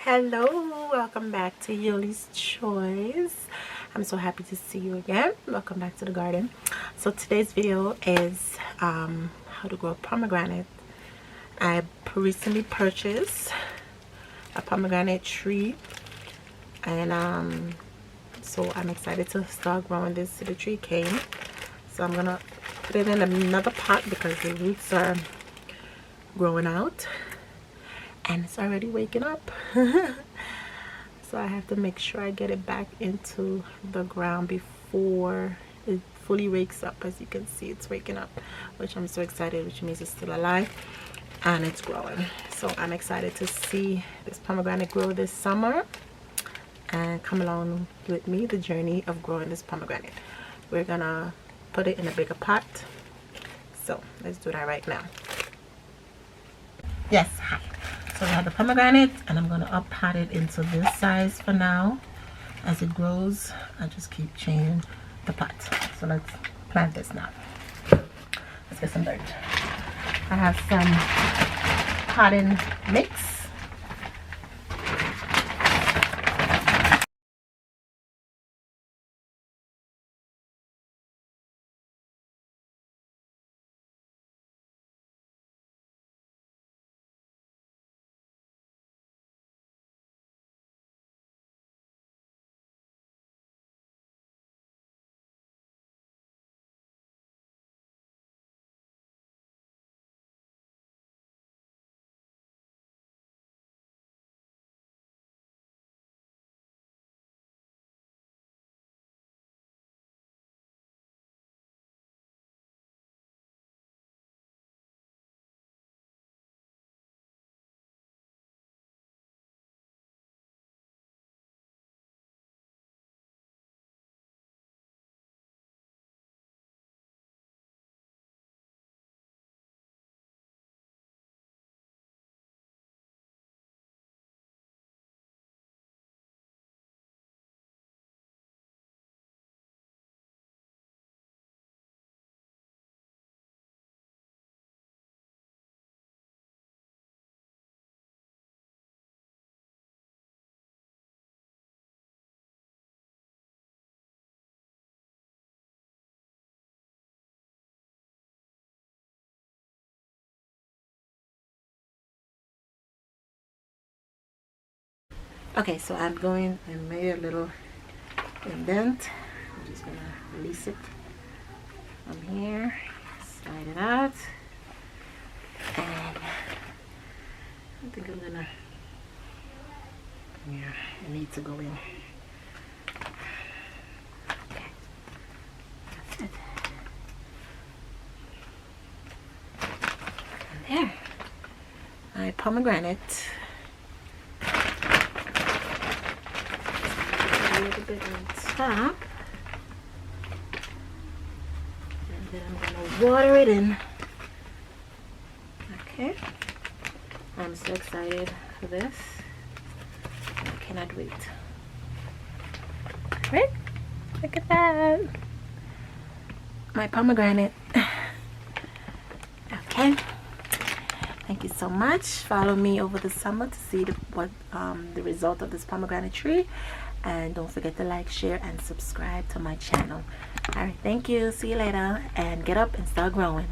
Hello, welcome back to Yuli's Choice. I'm so happy to see you again. Welcome back to the garden. So today's video is how to grow a pomegranate. I recently purchased a pomegranate tree, and so I'm excited to start growing this. The tree came, so I'm gonna put it in another pot because the roots are growing out and it's already waking up. So I have to make sure I get it back into the ground before it fully wakes up. As you can see, it's waking up, which I'm so excited, which means it's still alive and it's growing. So I'm excited to see this pomegranate grow this summer, and come along with me the journey of growing this pomegranate. We're gonna put it in a bigger pot, so let's do that right now. Yes, hi. So I have the pomegranate, and I'm going to up pot it into this size for now. As it grows, I just keep changing the pot. So let's plant this now. Let's get some dirt. I have some cotton mix. Okay, so I made a little indent. I'm just gonna release it from here, slide it out, and I think I'm gonna, yeah, it needs to go in. Okay, that's it. And there, my pomegranate. A little bit on top, and then I'm gonna water it in. Okay, I'm so excited for this. I cannot wait. Right? Look at that, my pomegranate. Okay, thank you so much. Follow me over the summer to see the result of this pomegranate tree. And don't forget to like, share, and subscribe to my channel. All right, thank you. See you later. And get up and start growing.